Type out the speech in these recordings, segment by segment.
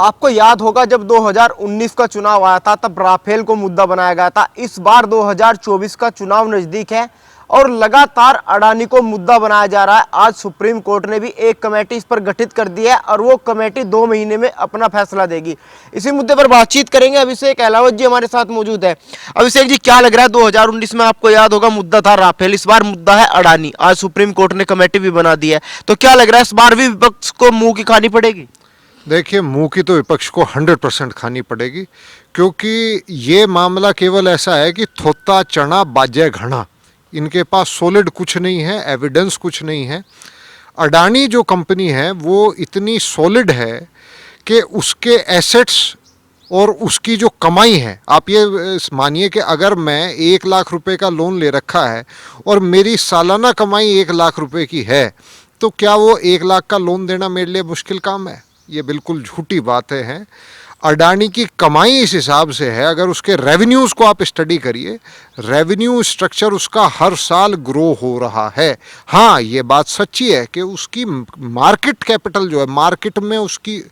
आपको याद होगा जब 2019 का चुनाव आया था तब राफेल को मुद्दा बनाया गया था। इस बार 2024 का चुनाव नजदीक है और लगातार अडानी को मुद्दा बनाया जा रहा है। आज सुप्रीम कोर्ट ने भी एक कमेटी इस पर गठित कर दी है और वो कमेटी 2 महीने में अपना फैसला देगी। इसी मुद्दे पर बातचीत करेंगे। अभिषेक अहलावत जी हमारे साथ मौजूद है। अभिषेक जी, क्या लग रहा है 2019 में आपको याद होगा मुद्दा था राफेल, इस बार मुद्दा है अडानी। आज सुप्रीम कोर्ट ने कमेटी भी बना दी है, तो क्या लग रहा है इस बार भी विपक्ष को मुंह की खानी पड़ेगी? देखिए, मुंह की तो विपक्ष को 100% खानी पड़ेगी, क्योंकि ये मामला केवल ऐसा है कि थोता चना बाजे घना। इनके पास सॉलिड कुछ नहीं है, एविडेंस कुछ नहीं है। अडानी जो कंपनी है वो इतनी सॉलिड है कि उसके एसेट्स और उसकी जो कमाई है, आप ये मानिए कि अगर मैं 1 लाख रुपए का लोन ले रखा है और मेरी सालाना कमाई 1 लाख रुपए की है, तो क्या वो 1 लाख का लोन देना मेरे लिए मुश्किल काम है? ये बिल्कुल झूठी बातें हैं। अडानी की कमाई इस हिसाब से है, अगर उसके रेवेन्यूज़ को आप स्टडी करिए, रेवेन्यू स्ट्रक्चर उसका हर साल ग्रो हो रहा है। हाँ, ये बात सच्ची है कि उसकी मार्केट कैपिटल जो है, मार्केट में उसकी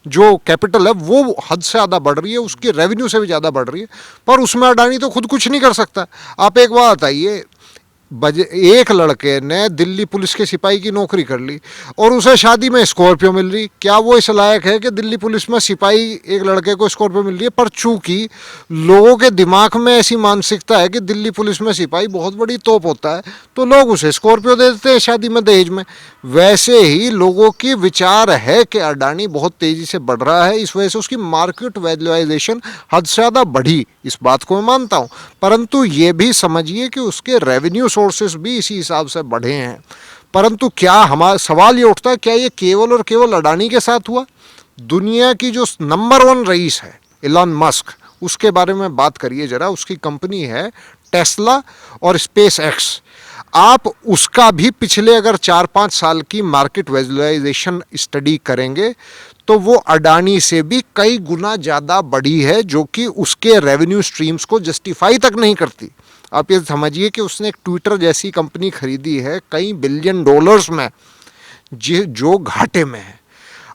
जो कैपिटल है वो हद से ज़्यादा बढ़ रही है, उसकी रेवेन्यू से भी ज़्यादा बढ़ रही है, पर उसमें अडानी तो खुद कुछ नहीं कर सकता। आप एक बात बताइए, एक लड़के ने दिल्ली पुलिस के सिपाही की नौकरी कर ली और उसे शादी में स्कॉर्पियो मिल रही। क्या वो इस लायक है कि दिल्ली पुलिस में सिपाही एक लड़के को स्कॉर्पियो मिल रही है? पर चूंकि लोगों के दिमाग में ऐसी मानसिकता है कि दिल्ली पुलिस में सिपाही बहुत बड़ी तोप होता है, तो लोग उसे स्कॉर्पियो दे देते हैं शादी में दहेज में। वैसे ही लोगों की विचार है कि अडानी बहुत तेज़ी से बढ़ रहा है, इस वजह से उसकी मार्केट वैल्यूआइजेशन हद से ज़्यादा बढ़ी। इस बात को मैं मानता हूँ, परंतु ये भी समझिए कि उसके रेवेन्यू सोर्सेस भी इसी हिसाब से बढ़े हैं। परंतु क्या हमारा सवाल ये उठता है, क्या ये केवल और केवल अडानी के साथ हुआ? दुनिया की जो नंबर 1 रईस है इलॉन मस्क, उसके बारे में बात करिए जरा। उसकी कंपनी है टेस्ला और स्पेस एक्स। आप उसका भी पिछले अगर 4-5 साल की मार्केट वैल्यूआइजेशन स्टडी करेंगे तो वो अडानी से भी कई गुना ज़्यादा बढ़ी है, जो कि उसके रेवेन्यू स्ट्रीम्स को जस्टिफाई तक नहीं करती। आप ये समझिए कि उसने एक ट्विटर जैसी कंपनी खरीदी है कई बिलियन डॉलर्स में, जो घाटे में है।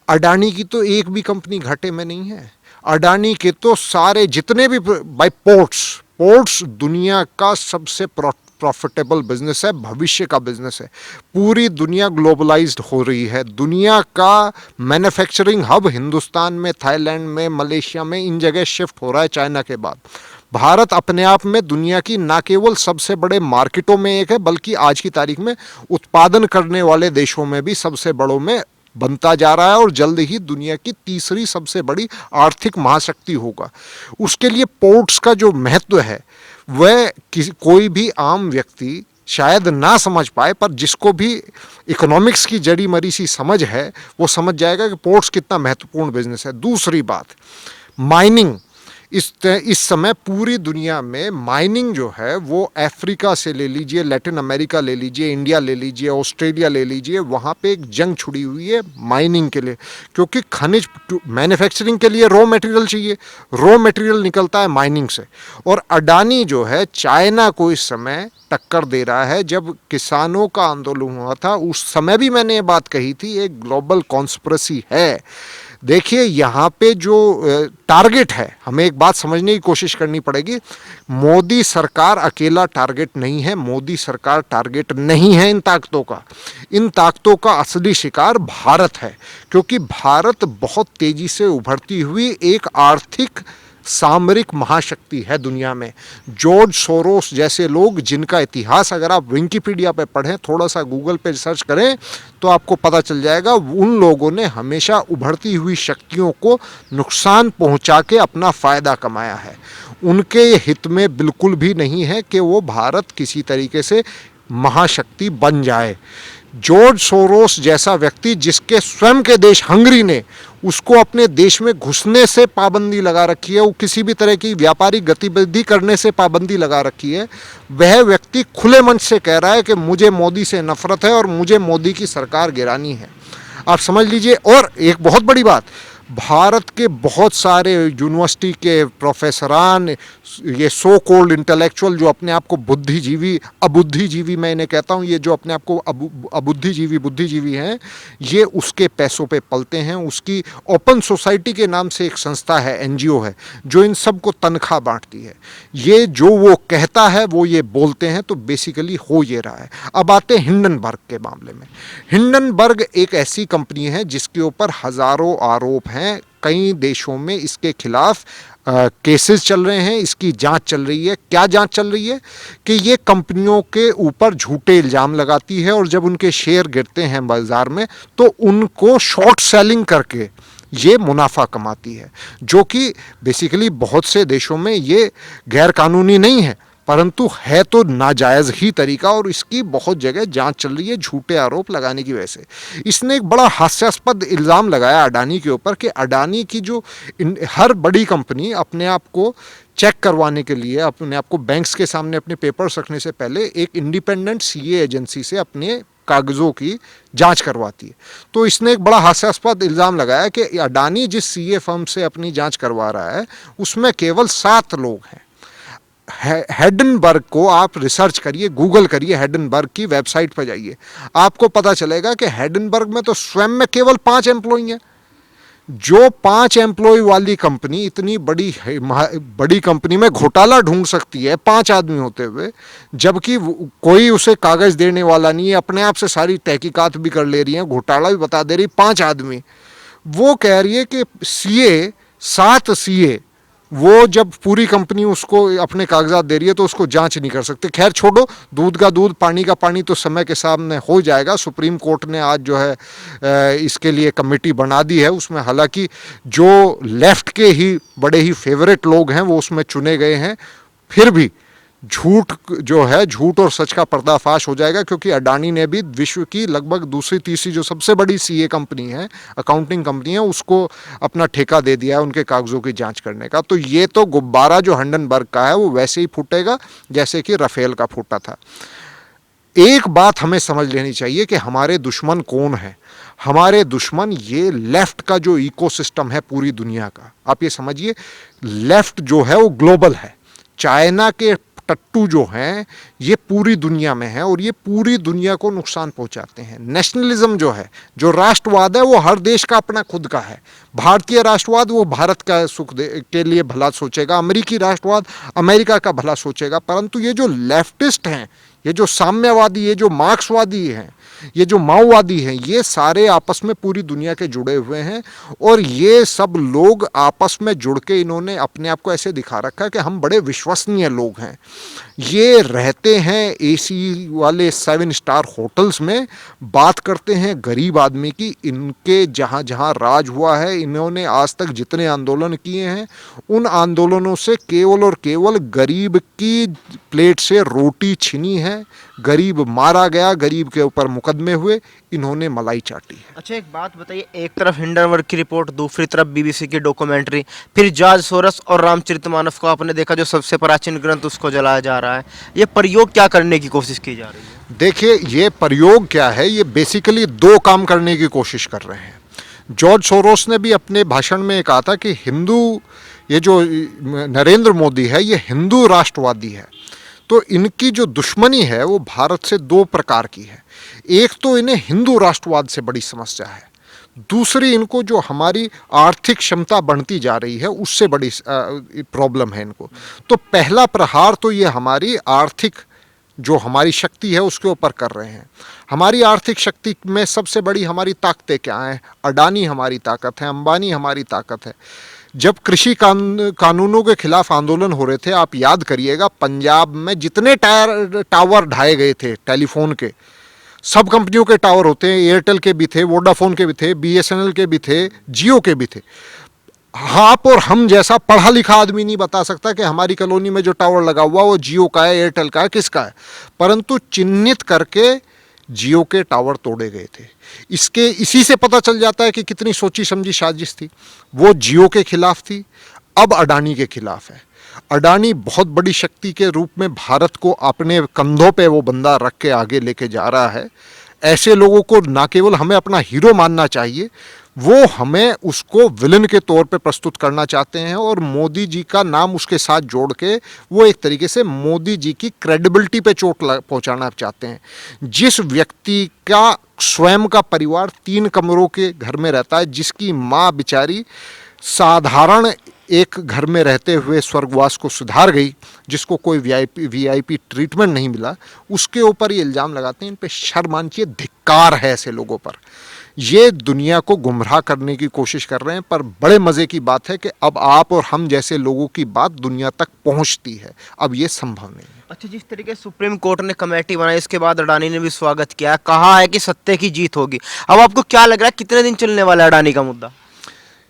अडानी की तो एक भी कंपनी घाटे में नहीं है। अडानी के तो सारे जितने भी बाई पोर्ट्स दुनिया का सबसे प्रॉफिटेबल बिजनेस है, भविष्य का बिजनेस है। पूरी दुनिया ग्लोबलाइज्ड हो रही है। दुनिया का मैन्युफैक्चरिंग हब हिंदुस्तान में, थाईलैंड में, मलेशिया में, इन जगह शिफ्ट हो रहा है चाइना के बाद। भारत अपने आप में दुनिया की ना केवल सबसे बड़े मार्केटों में एक है, बल्कि आज की तारीख में उत्पादन करने वाले देशों में भी सबसे बड़ों में बनता जा रहा है और जल्द ही दुनिया की तीसरी सबसे बड़ी आर्थिक महाशक्ति होगा। उसके लिए पोर्ट्स का जो महत्व है वह कोई भी आम व्यक्ति शायद ना समझ पाए, पर जिसको भी इकोनॉमिक्स की जड़ी मरी सी समझ है वो समझ जाएगा कि पोर्ट्स कितना महत्वपूर्ण बिजनेस है। दूसरी बात, माइनिंग। इस समय पूरी दुनिया में माइनिंग जो है वो अफ्रीका से ले लीजिए, लैटिन अमेरिका ले लीजिए, इंडिया ले लीजिए, ऑस्ट्रेलिया ले लीजिए, वहाँ पे एक जंग छुड़ी हुई है माइनिंग के लिए, क्योंकि खनिज मैन्युफैक्चरिंग के लिए रॉ मटेरियल चाहिए। रॉ मटेरियल निकलता है माइनिंग से। और अडानी जो है चाइना को इस समय टक्कर दे रहा है। जब किसानों का आंदोलन हुआ था उस समय भी मैंने ये बात कही थी, एक ग्लोबल कॉन्स्पिरेसी है। देखिए, यहाँ पे जो टारगेट है, हमें एक बात समझने की कोशिश करनी पड़ेगी। मोदी सरकार अकेला टारगेट नहीं है, मोदी सरकार टारगेट नहीं है इन ताकतों का। इन ताकतों का असली शिकार भारत है, क्योंकि भारत बहुत तेजी से उभरती हुई एक आर्थिक सामरिक महाशक्ति है दुनिया में। जॉर्ज सोरोस जैसे लोग, जिनका इतिहास अगर आप विकिपीडिया पे पढ़ें, थोड़ा सा गूगल पे सर्च करें, तो आपको पता चल जाएगा, उन लोगों ने हमेशा उभरती हुई शक्तियों को नुकसान पहुंचा के अपना फ़ायदा कमाया है। उनके हित में बिल्कुल भी नहीं है कि वो भारत किसी तरीके से महाशक्ति बन जाए। जॉर्ज सोरोस जैसा व्यक्ति, जिसके स्वयं के देश हंगरी ने उसको अपने देश में घुसने से पाबंदी लगा रखी है, वो किसी भी तरह की व्यापारिक गतिविधि करने से पाबंदी लगा रखी है, वह व्यक्ति खुले मंच से कह रहा है कि मुझे मोदी से नफरत है और मुझे मोदी की सरकार गिरानी है। आप समझ लीजिए। और एक बहुत बड़ी बात, भारत के बहुत सारे यूनिवर्सिटी के प्रोफेसरान, ये सो कॉल्ड इंटेलेक्चुअल जो अपने आप को बुद्धिजीवी, अबुद्धिजीवी मैं इन्हें कहता हूँ, ये जो अपने आप को अबुद्धिजीवी बुद्धिजीवी हैं, ये उसके पैसों पे पलते हैं। उसकी ओपन सोसाइटी के नाम से एक संस्था है, एनजीओ है, जो इन सबको तनख्वाह बांटती है। ये जो वो कहता है वो ये बोलते हैं, तो बेसिकली हो ये रहा है। अब आते हैं हिंडनबर्ग के मामले में। हिंडनबर्ग एक ऐसी कंपनी है जिसके ऊपर हजारों आरोप हैं, कई देशों में इसके खिलाफ केसेस चल रहे हैं, इसकी जांच चल रही है। क्या जांच चल रही है? कि ये कंपनियों के ऊपर झूठे इल्ज़ाम लगाती है और जब उनके शेयर गिरते हैं बाजार में तो उनको शॉर्ट सेलिंग करके ये मुनाफा कमाती है, जो कि बेसिकली बहुत से देशों में ये गैर कानूनी नहीं है, परंतु है तो नाजायज़ ही तरीका, और इसकी बहुत जगह जांच चल रही है झूठे आरोप लगाने की वजह से। इसने एक बड़ा हास्यास्पद इल्ज़ाम लगाया अडानी के ऊपर कि अडानी की जो हर बड़ी कंपनी अपने आप को चेक करवाने के लिए, अपने आप को बैंक्स के सामने अपने पेपर्स रखने से पहले एक इंडिपेंडेंट सीए एजेंसी से अपने कागज़ों की जांच करवाती है। तो इसने एक बड़ा हास्यास्पद इल्ज़ाम लगाया कि अडानी जिस सीए फर्म से अपनी जांच करवा रहा है उसमें केवल 7 लोग हैं। हेडनबर्ग को आप रिसर्च करिए, गूगल करिए, हेडनबर्ग की वेबसाइट पर जाइए, आपको पता चलेगा कि हेडनबर्ग में तो स्वयं में केवल 5 एम्प्लॉई हैं। जो 5 एम्प्लॉय वाली कंपनी इतनी बड़ी कंपनी में घोटाला ढूंढ सकती है 5 आदमी होते हुए, जबकि कोई उसे कागज देने वाला नहीं है, अपने आप से सारी तहकीकात भी कर ले रही है, घोटाला भी बता दे रही, 5 आदमी। वो कह रही है कि सीए 7 सीए, वो जब पूरी कंपनी उसको अपने कागजात दे रही है तो उसको जांच नहीं कर सकते। खैर छोड़ो, दूध का दूध पानी का पानी तो समय के सामने हो जाएगा। सुप्रीम कोर्ट ने आज जो है इसके लिए कमेटी बना दी है, उसमें हालांकि जो लेफ्ट के ही बड़े ही फेवरेट लोग हैं वो उसमें चुने गए हैं, फिर भी झूठ जो है, झूठ और सच का पर्दाफाश हो जाएगा, क्योंकि अडानी ने भी विश्व की लगभग दूसरी तीसरी जो सबसे बड़ी सीए कंपनी है, अकाउंटिंग कंपनी है, उसको अपना ठेका दे दिया है उनके कागजों की जांच करने का। तो ये तो गुब्बारा जो हिंडनबर्ग का है वो वैसे ही फूटेगा जैसे कि राफेल का फूटा था। एक बात हमें समझ लेनी चाहिए कि हमारे दुश्मन कौन है। हमारे दुश्मन ये लेफ्ट का जो इकोसिस्टम है पूरी दुनिया का। आप ये समझिए, लेफ्ट जो है वो ग्लोबल है। चाइना के टट्टू जो हैं ये पूरी दुनिया में है और ये पूरी दुनिया को नुकसान पहुंचाते हैं। नेशनलिज्म जो है, जो राष्ट्रवाद है, वो हर देश का अपना खुद का है। भारतीय राष्ट्रवाद वो भारत का सुख के लिए भला सोचेगा, अमेरिकी राष्ट्रवाद अमेरिका का भला सोचेगा, परंतु ये जो लेफ्टिस्ट हैं, ये जो साम्यवादी, ये जो मार्क्सवादी हैं, ये जो माओवादी हैं, ये सारे आपस में पूरी दुनिया के जुड़े हुए हैं और ये सब लोग आपस में जुड़ के इन्होंने अपने आप को ऐसे दिखा रखा है कि हम बड़े विश्वसनीय लोग हैं। ये रहते हैं एसी वाले 7 स्टार होटल्स में, बात करते हैं गरीब आदमी की। इनके जहाँ जहाँ राज हुआ है, इन्होंने आज तक जितने आंदोलन किए हैं उन आंदोलनों से केवल और केवल गरीब की प्लेट से रोटी छीनी है, गरीब मारा गया, गरीब के ऊपर मुकदमे हुए, इन्होंने मलाई चाटी है। अच्छा एक बात बताइए, एक तरफ हिंडनबर्ग की रिपोर्ट, दूसरी तरफ बीबीसी की डॉक्यूमेंट्री, फिर जॉर्ज सोरस और रामचरितमानस को आपने देखा जो सबसे प्राचीन ग्रंथ उसको जलाया जा रहा है। ये प्रयोग क्या करने की कोशिश की जा रही है? देखिए ये प्रयोग क्या है, ये बेसिकली 2 काम करने की कोशिश कर रहे हैं। जॉर्ज सोरोस ने भी अपने भाषण में कहा था कि हिंदू, ये जो नरेंद्र मोदी है ये हिंदू राष्ट्रवादी है। तो इनकी जो दुश्मनी है वो भारत से 2 प्रकार की है। एक तो इन्हें हिंदू राष्ट्रवाद से बड़ी समस्या है, दूसरी इनको जो हमारी आर्थिक क्षमता बढ़ती जा रही है उससे बड़ी प्रॉब्लम है इनको। तो पहला प्रहार तो ये हमारी आर्थिक जो हमारी शक्ति है उसके ऊपर कर रहे हैं। हमारी आर्थिक शक्ति में सबसे बड़ी हमारी ताकतें क्या हैं? अडानी हमारी ताकत है, अंबानी हमारी ताकत है। जब कृषि कानूनों के खिलाफ आंदोलन हो रहे थे, आप याद करिएगा पंजाब में जितने टावर ढाए गए थे टेलीफोन के, सब कंपनियों के टावर होते हैं, एयरटेल के भी थे, वोडाफोन के भी थे, बीएसएनएल के भी थे, जियो के भी थे। आप और हम जैसा पढ़ा लिखा आदमी नहीं बता सकता कि हमारी कॉलोनी में जो टावर लगा हुआ वो जियो का है, एयरटेल का है, किसका है, परंतु चिन्हित करके जियो के टावर तोड़े गए थे। इसी से पता चल जाता है कि कितनी सोची समझी साजिश थी। वो जियो के खिलाफ थी, अब अडानी के खिलाफ है। अडानी बहुत बड़ी शक्ति के रूप में भारत को अपने कंधों पे वो बंदा रख के आगे लेके जा रहा है। ऐसे लोगों को ना केवल हमें अपना हीरो मानना चाहिए, वो हमें उसको विलन के तौर पे प्रस्तुत करना चाहते हैं और मोदी जी का नाम उसके साथ जोड़ के वो एक तरीके से मोदी जी की क्रेडिबिलिटी पे चोट पहुंचाना चाहते हैं। जिस व्यक्ति का स्वयं का परिवार 3 कमरों के घर में रहता है, जिसकी माँ बेचारी साधारण एक घर में रहते हुए स्वर्गवास को सुधार गई, जिसको कोई वीआईपी ट्रीटमेंट नहीं मिला, उसके ऊपर ये इल्ज़ाम लगाते हैं। इन पे शर्म आनी चाहिए, धिक्कार है ऐसे लोगों पर। ये दुनिया को गुमराह करने की कोशिश कर रहे हैं, पर बड़े मज़े की बात है कि अब आप और हम जैसे लोगों की बात दुनिया तक पहुंचती है। अब ये संभव नहीं है। अच्छा, जिस तरीके से सुप्रीम कोर्ट ने कमेटी बनाई, इसके बाद अडानी ने भी स्वागत किया, कहा है कि सत्य की जीत होगी। अब आपको क्या लग रहा है कितने दिन चलने वाला है अडानी का मुद्दा?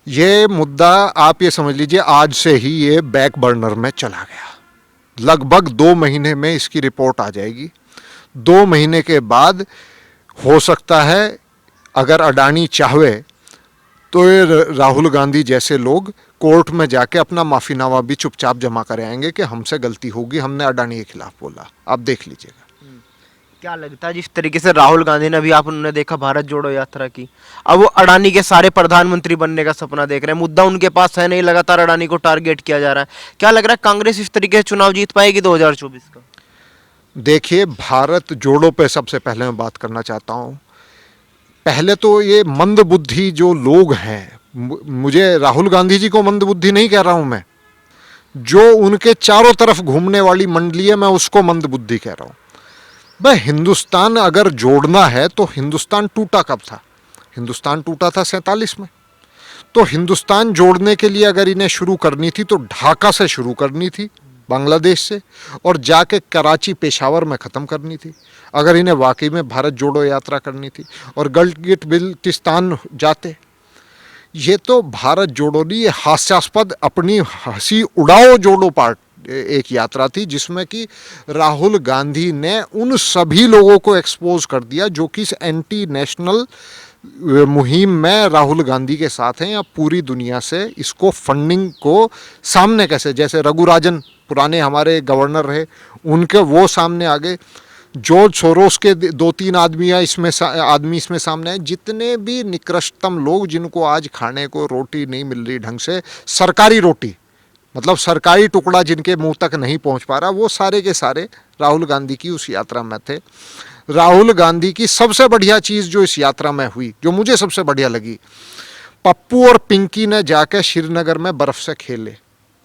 ये मुद्दा आप ये समझ लीजिए आज से ही ये बैक बर्नर में चला गया। लगभग 2 महीने में इसकी रिपोर्ट आ जाएगी। 2 महीने के बाद हो सकता है, अगर अडानी चाहे तो ये राहुल गांधी जैसे लोग कोर्ट में जाके अपना माफीनामा भी चुपचाप जमा कर आएंगे कि हमसे गलती होगी, हमने अडानी के खिलाफ बोला। आप देख लीजिएगा। क्या लगता है जिस तरीके से राहुल गांधी ने अभी, आप उन्होंने देखा, भारत जोड़ो यात्रा की, अब वो अडानी के सारे प्रधानमंत्री बनने का सपना देख रहे हैं। मुद्दा उनके पास है नहीं, लगातार अडानी को टारगेट किया जा रहा है। क्या लग रहा है कांग्रेस इस तरीके से चुनाव जीत पाएगी 2024 का? देखिए, भारत जोड़ो पे सबसे पहले मैं बात करना चाहता हूँ। पहले तो ये मंदबुद्धि जो लोग हैं, मुझे राहुल गांधी जी को मंदबुद्धि नहीं कह रहा हूँ मैं, जो उनके चारों तरफ घूमने वाली मंडली है, मैं उसको मंदबुद्धि कह रहा हूँ। भाई, हिंदुस्तान अगर जोड़ना है तो हिंदुस्तान टूटा कब था? हिंदुस्तान टूटा था 47 में। तो हिंदुस्तान जोड़ने के लिए अगर इन्हें शुरू करनी थी तो ढाका से शुरू करनी थी, बांग्लादेश से, और जाके कराची पेशावर में ख़त्म करनी थी, अगर इन्हें वाकई में भारत जोड़ो यात्रा करनी थी। और गिलगिट बिल्टिस्तान जाते। ये तो भारत जोड़ो नहीं, ये हास्यास्पद अपनी हंसी उड़ाओ जोड़ो पार्ट एक यात्रा थी, जिसमें कि राहुल गांधी ने उन सभी लोगों को एक्सपोज कर दिया जो कि इस एंटी नेशनल मुहिम में राहुल गांधी के साथ हैं, या पूरी दुनिया से इसको फंडिंग को सामने कैसे, जैसे रघुराजन पुराने हमारे गवर्नर रहे, उनके वो सामने आ गए। जॉर्ज सोरोस के 2-3 आदमी इसमें सामने आए। जितने भी निकृष्टतम लोग जिनको आज खाने को रोटी नहीं मिल रही ढंग से, सरकारी रोटी मतलब सरकारी टुकड़ा जिनके मुंह तक नहीं पहुंच पा रहा, वो सारे के सारे राहुल गांधी की उस यात्रा में थे। राहुल गांधी की सबसे बढ़िया चीज़ जो इस यात्रा में हुई, जो मुझे सबसे बढ़िया लगी, पप्पू और पिंकी ने जाकर श्रीनगर में बर्फ़ से खेले।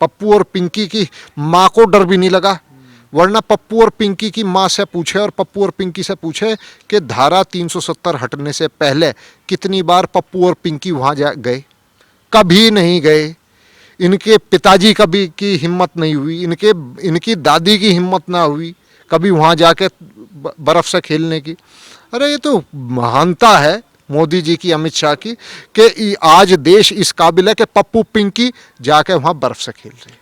पप्पू और पिंकी की माँ को डर भी नहीं लगा, वरना पप्पू और पिंकी की माँ से पूछे और पप्पू और पिंकी से पूछे कि धारा 370 हटने से पहले कितनी बार पप्पू और पिंकी वहाँ गए? कभी नहीं गए। इनके पिताजी कभी की हिम्मत नहीं हुई, इनकी दादी की हिम्मत ना हुई कभी वहाँ जाके बर्फ़ से खेलने की। अरे ये तो महानता है मोदी जी की, अमित शाह की, कि आज देश इस काबिल है कि पप्पू पिंकी जाके वहाँ बर्फ़ से खेल रहे हैं।